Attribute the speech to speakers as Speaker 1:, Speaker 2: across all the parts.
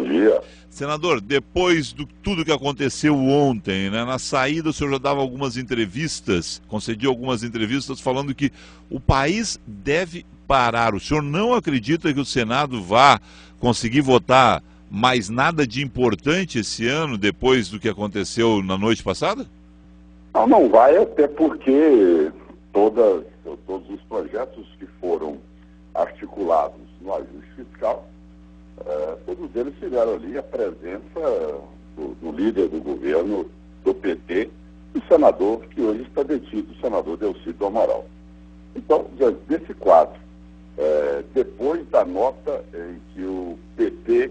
Speaker 1: dia.
Speaker 2: Senador, depois de tudo que aconteceu ontem, né, na saída o senhor já dava algumas entrevistas, concedia algumas entrevistas falando que o país deve parar. O senhor não acredita que o Senado vá conseguir votar mais nada de importante esse ano, depois do que aconteceu na noite passada?
Speaker 1: Não vai, até porque todos os projetos que foram articulados no ajuste fiscal, todos eles tiveram ali a presença do líder do governo, do PT, o senador que hoje está detido, o senador Delcy do Amaral. Então, diante desse quadro, depois da nota em que o PT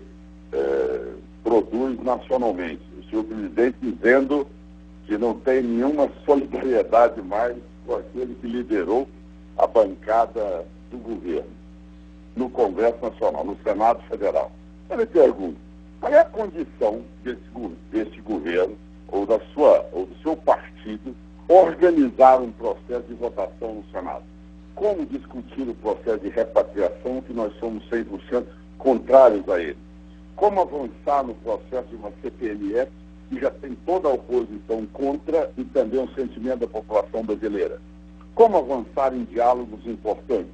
Speaker 1: produz nacionalmente, o senhor presidente dizendo que não tem nenhuma solidariedade mais com aquele que liderou a bancada do governo no Nacional, no Senado Federal. Eu lhe pergunto, qual é a condição desse governo ou do seu partido organizar um processo de votação no Senado? Como discutir o processo de repatriação, que nós somos 100% contrários a ele? Como avançar no processo de uma CPMF, que já tem toda a oposição contra e também um sentimento da população brasileira? Como avançar em diálogos importantes?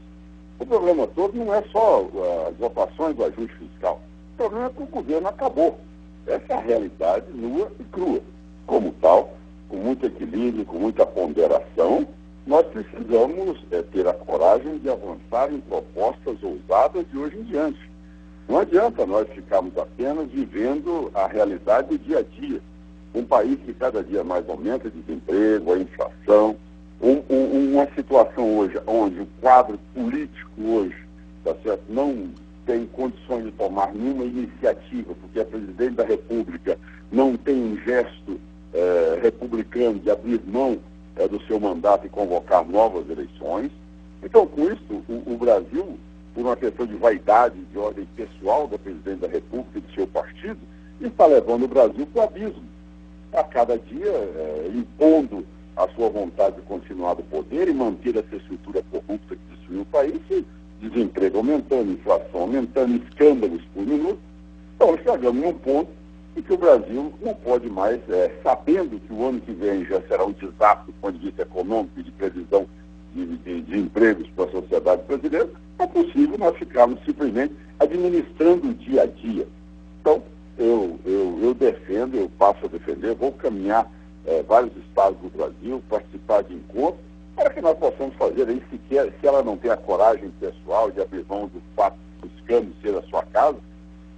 Speaker 1: O problema todo não é só as votações do ajuste fiscal. O problema é que o governo acabou. Essa é a realidade nua e crua. Como tal, com muito equilíbrio, com muita ponderação, nós precisamos ter a coragem de avançar em propostas ousadas de hoje em diante. Não adianta nós ficarmos apenas vivendo a realidade do dia a dia. Um país que cada dia mais aumenta o desemprego, a inflação, uma situação hoje onde o quadro político hoje, tá certo, não tem condições de tomar nenhuma iniciativa, porque a presidente da República não tem um gesto republicano de abrir mão do seu mandato e convocar novas eleições. Então, com isso, o Brasil, por uma questão de vaidade, de ordem pessoal da presidente da República e do seu partido, está levando o Brasil para o abismo. A cada dia, impondo a sua vontade de continuar no poder e manter essa estrutura corrupta que destruiu o país, e desemprego aumentando, inflação aumentando, escândalos por minuto. Então, chegamos num ponto em que o Brasil não pode mais, sabendo que o ano que vem já será um desastre do ponto de vista econômico e de previsão de empregos para a sociedade brasileira, é possível nós ficarmos simplesmente administrando o dia a dia. Então, eu defendo, eu passo a defender, vou caminhar vários estados do Brasil, participar de encontros, para que nós possamos fazer aí, se ela não tem a coragem pessoal de abrir mão do fato dos canos ser a sua casa,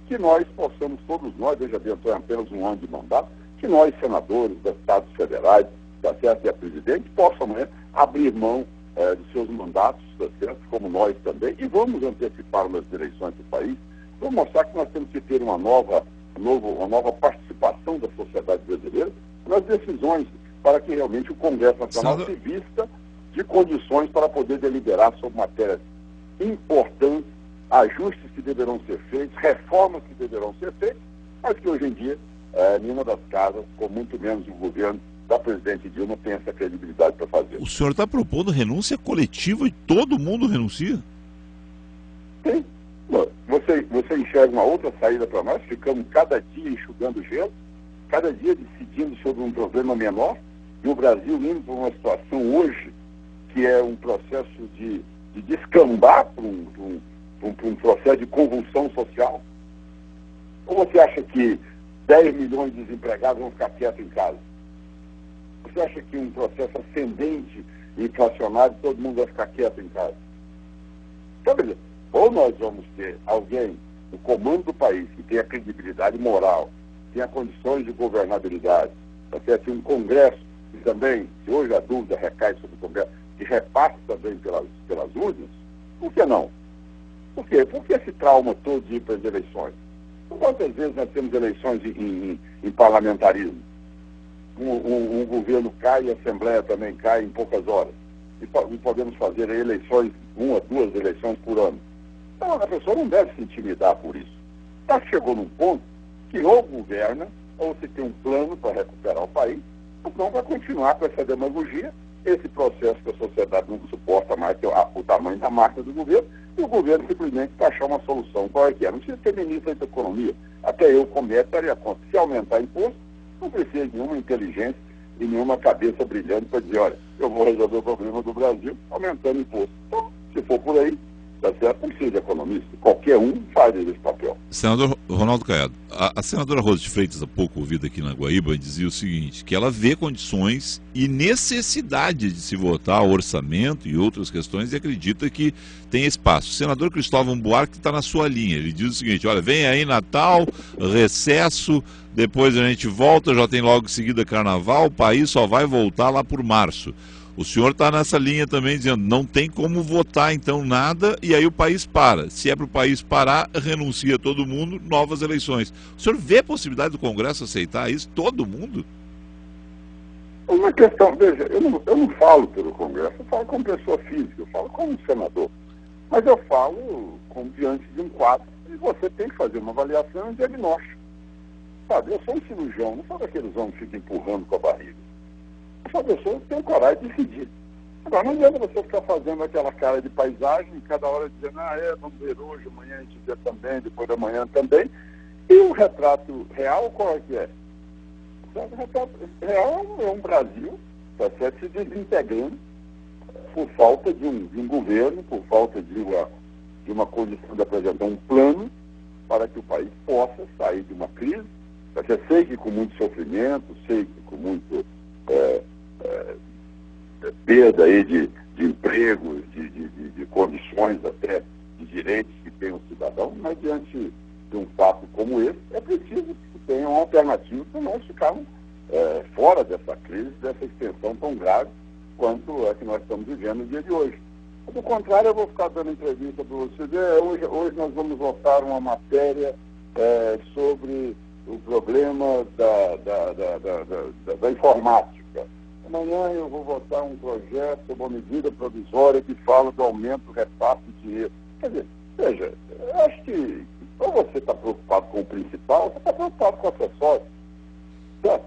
Speaker 1: que nós possamos, todos nós, veja bem, estou apenas um ano de mandato, que nós, senadores, deputados federais, tá certo, e a presidente, possam amanhã abrir mão de seus mandatos, tá certo, como nós também, e vamos antecipar umas eleições do país, vamos mostrar que nós temos que ter uma nova participação da sociedade brasileira nas decisões, para que realmente o Congresso Nacional se vista de condições para poder deliberar sobre matérias importantes, ajustes que deverão ser feitos, reformas que deverão ser feitas, mas que hoje em dia nenhuma das casas, com muito menos o governo da presidente Dilma, tem essa credibilidade para fazer.
Speaker 2: O senhor está propondo renúncia coletiva e todo mundo renuncia?
Speaker 1: Sim. Você enxerga uma outra saída para nós? Ficamos cada dia enxugando gelo, cada dia decidindo sobre um problema menor, e o Brasil indo para uma situação hoje que é um processo de descambar para um processo de convulsão social? Ou você acha que 10 milhões de desempregados vão ficar quietos em casa? Você acha que um processo ascendente e inflacionário, todo mundo vai ficar quieto em casa? Então, beleza. Ou nós vamos ter alguém no comando do país que tenha credibilidade moral, tenha condições de governabilidade, até ter um Congresso que também, se hoje a dúvida recai sobre o Congresso, que repasse também pelas urnas, por que não? Por quê? Por que esse trauma todo de ir para as eleições? Quantas vezes nós temos eleições em parlamentarismo? Um governo cai e a Assembleia também cai em poucas horas. E podemos fazer eleições, 1 ou 2 eleições por ano. Então, a pessoa não deve se intimidar por isso. Já chegou num ponto que ou governa, ou se tem um plano para recuperar o país, ou não vai continuar com essa demagogia, esse processo que a sociedade não suporta mais, que é o tamanho da máquina do governo, e o governo simplesmente vai achar uma solução. Qual é que é? Não precisa ter ministro da Economia. A Até eu, comércio, estaria contra. Se aumentar imposto, não precisa de nenhuma inteligência e nenhuma cabeça brilhante para dizer, olha, eu vou resolver o problema do Brasil aumentando imposto. Então, se for por aí, tá certo, não precisa de economista. Qualquer um faz esse papel.
Speaker 2: Senador Ronaldo Caiado, a senadora Rosa de Freitas, há pouco ouvida aqui na Guaíba, dizia o seguinte, que ela vê condições e necessidade de se votar orçamento e outras questões e acredita que tem espaço. O senador Cristóvão Buarque está na sua linha, ele diz o seguinte, olha, vem aí Natal, recesso, depois a gente volta, já tem logo em seguida Carnaval, o país só vai voltar lá por março. O senhor está nessa linha também, dizendo não tem como votar então nada e aí o país para. Se é para o país parar, renuncia todo mundo, novas eleições. O senhor vê a possibilidade do Congresso aceitar isso? Todo mundo?
Speaker 1: Uma questão, veja, eu não falo pelo Congresso, eu falo como pessoa física, eu falo como senador. Mas eu falo como diante de um quadro e você tem que fazer uma avaliação e um diagnóstico. Sabe, eu sou um cirurgião, não sou daqueles homens que ficam empurrando com a barriga. Essa pessoa tem coragem de decidir. Agora, não adianta você ficar fazendo aquela cara de paisagem, cada hora dizendo, vamos ver hoje, amanhã a gente vê também, depois da manhã também. E o retrato real, qual é que é? O retrato real é um Brasil, tá certo, se desintegrando por falta de um governo, por falta de uma condição de apresentar um plano para que o país possa sair de uma crise. Eu sei que com muito sofrimento, sei que com muito perda aí de empregos, de condições até de direitos que tem o cidadão, mas diante de um fato como esse, é preciso que tenham uma alternativa para não ficarmos fora dessa crise, dessa extensão tão grave quanto é que nós estamos vivendo no dia de hoje. Do contrário, eu vou ficar dando entrevista para você dizer, hoje nós vamos votar uma matéria sobre o problema da informática. Amanhã eu vou votar um projeto sobre uma medida provisória que fala do aumento do repasse de dinheiro. Quer dizer, veja, eu acho que ou você está preocupado com o principal, você está preocupado com o acessório. Certo?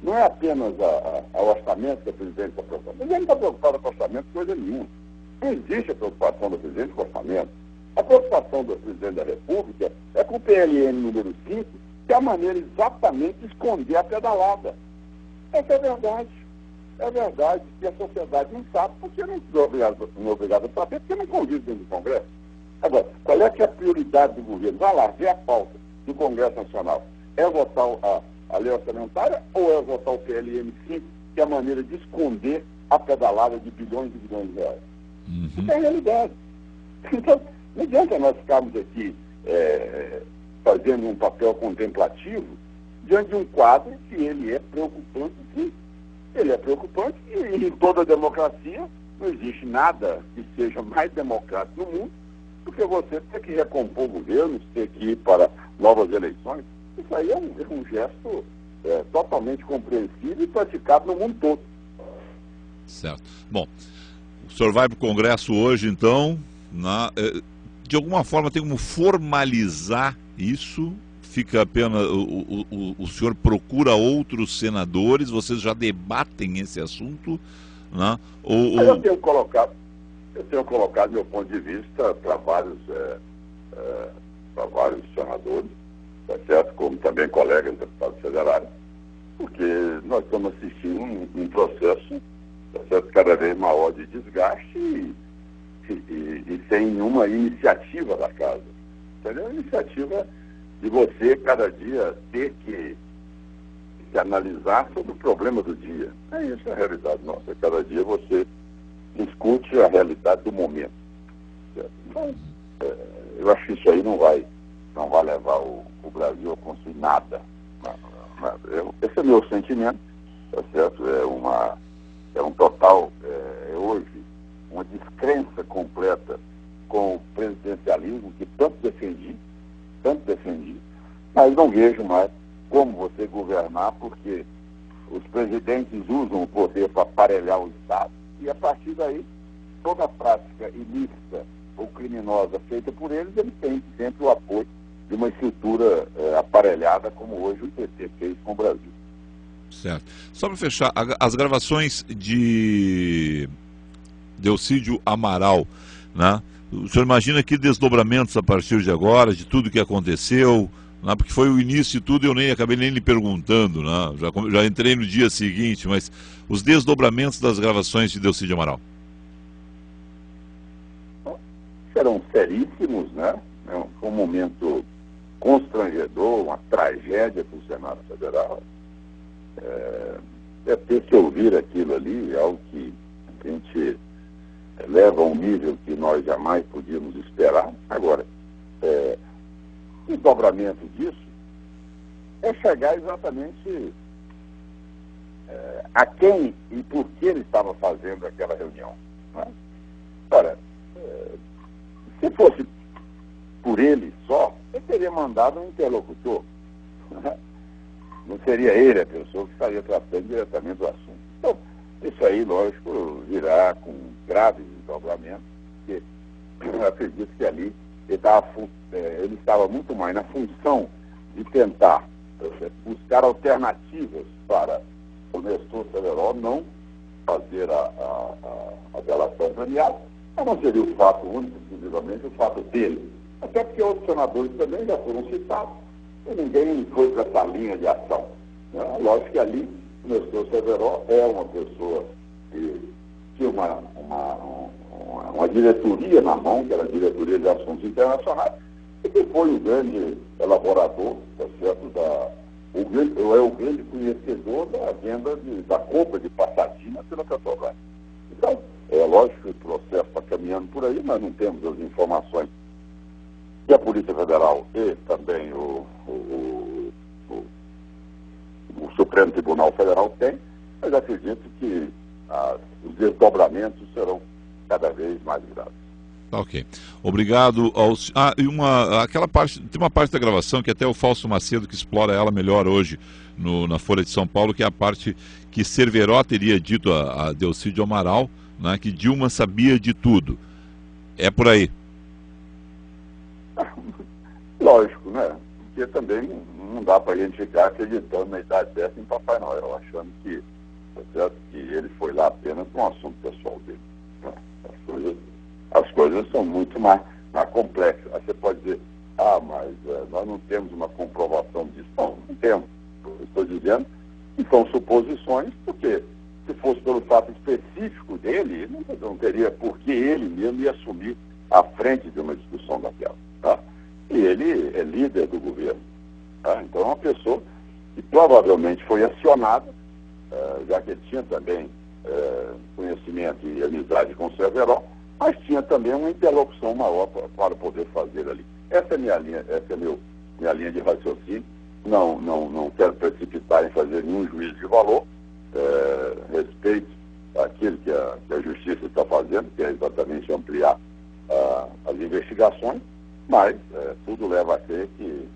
Speaker 1: Não é apenas o orçamento que a presidente está preocupada. Mas ele não está preocupado com o orçamento coisa nenhuma. Não existe a preocupação do presidente com o orçamento. A preocupação do presidente da República é com o PLN número 5, que é a maneira exatamente de esconder a pedalada. Essa é a verdade. É verdade que a sociedade não sabe, porque não é obrigado a saber, porque não convive dentro do Congresso. Agora, qual é que é a prioridade do governo? Vai lá, vê a pauta do Congresso Nacional. É votar a lei orçamentária ou é votar o PLN 5, que é a maneira de esconder a pedalada de bilhões e bilhões de reais? Isso é a realidade. Então, não adianta nós ficarmos aqui fazendo um papel contemplativo diante de um quadro que ele é preocupante, sim. Ele é preocupante e em toda democracia não existe nada que seja mais democrático no mundo do que você ter que recompor governos, ter que ir para novas eleições. Isso aí é um gesto totalmente compreensível e praticado no mundo todo.
Speaker 2: Certo. Bom, o senhor vai para o Congresso hoje, então, de alguma forma tem como formalizar isso? Fica apenas, o senhor procura outros senadores, vocês já debatem esse assunto, né?
Speaker 1: Eu tenho colocado meu ponto de vista para vários senadores, tá certo? Como também colegas deputados federais, porque nós estamos assistindo um processo, tá certo, cada vez maior de desgaste e sem nenhuma iniciativa da casa. Entendeu? A iniciativa de você, cada dia, ter que analisar sobre o problema do dia. É isso a realidade nossa. Cada dia você discute a realidade do momento. Certo? Então, eu acho que isso aí não vai levar o Brasil a construir nada. Esse é o meu sentimento, tá certo? É um total, hoje, uma descrença completa com o presidencialismo que tanto defendi, mas não vejo mais como você governar, porque os presidentes usam o poder para aparelhar o Estado e, a partir daí, toda a prática ilícita ou criminosa feita por eles têm sempre o apoio de uma estrutura aparelhada, como hoje o PT fez com o Brasil.
Speaker 2: Certo. Só para fechar, as gravações de Delcídio Amaral, né? O senhor imagina que desdobramentos a partir de agora, de tudo que aconteceu, né, porque foi o início de tudo e eu acabei nem lhe perguntando, né, já entrei no dia seguinte, mas os desdobramentos das gravações de Delcídio Amaral.
Speaker 1: Serão seríssimos, né? Foi um momento constrangedor, uma tragédia para o Senado Federal. Ter que ouvir aquilo ali é algo que a gente leva a um nível que nós jamais podíamos esperar. Agora, o desdobramento disso é chegar exatamente a quem e por que ele estava fazendo aquela reunião. Né? Ora, se fosse por ele só, ele teria mandado um interlocutor. Né? Não seria ele a pessoa que estaria tratando diretamente do assunto. Então, isso aí, lógico, virá com graves desdobramentos, porque eu acredito que ali ele estava muito mais na função de tentar buscar alternativas para o Nestor Severó não fazer a delação premiada, mas não seria o fato único, exclusivamente o fato dele. Até porque outros senadores também já foram citados e ninguém foi para essa linha de ação. Né? Lógico que ali o Nestor Severó é uma pessoa que tinha uma diretoria na mão, que era a Diretoria de Assuntos Internacionais, e que foi o grande elaborador, tá certo, o grande conhecedor da venda da compra de Passatina pela Petrobras. Então, é lógico que o processo está caminhando por aí, mas não temos as informações que a Polícia Federal e também o Supremo Tribunal Federal tem, mas acredito que os desdobramentos serão cada vez mais graves.
Speaker 2: Ok. Obrigado aos... aquela parte, tem uma parte da gravação que até o Fausto Macedo que explora ela melhor hoje na Folha de São Paulo, que é a parte que Cerveró teria dito a Delcídio Amaral, né, que Dilma sabia de tudo. É por aí.
Speaker 1: Lógico, né? Porque também não dá para a gente ficar acreditando na idade dessa em Papai Noel, achando que ele foi lá apenas com um assunto pessoal dele. As coisas são muito mais complexas. Aí você pode dizer, mas nós não temos uma comprovação disso. Não temos. Eu estou dizendo que são suposições, porque se fosse pelo fato específico dele, não teria por que ele mesmo ia assumir à frente de uma discussão daquela. Tá? E ele é líder do governo. Tá? Então é uma pessoa que provavelmente foi acionada, já que ele tinha também conhecimento e amizade com o Cerveró, mas tinha também uma interlocução maior para poder fazer ali. Essa é minha linha de raciocínio. Não quero precipitar em fazer nenhum juízo de valor. Respeito aquilo que a Justiça está fazendo, que é exatamente ampliar as investigações, mas tudo leva a crer que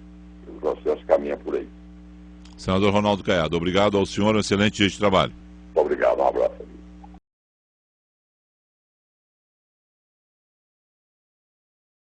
Speaker 1: o processo caminha por aí.
Speaker 2: Senador Ronaldo Caiado, obrigado ao senhor, um excelente dia de trabalho.
Speaker 1: Obrigado, um abraço.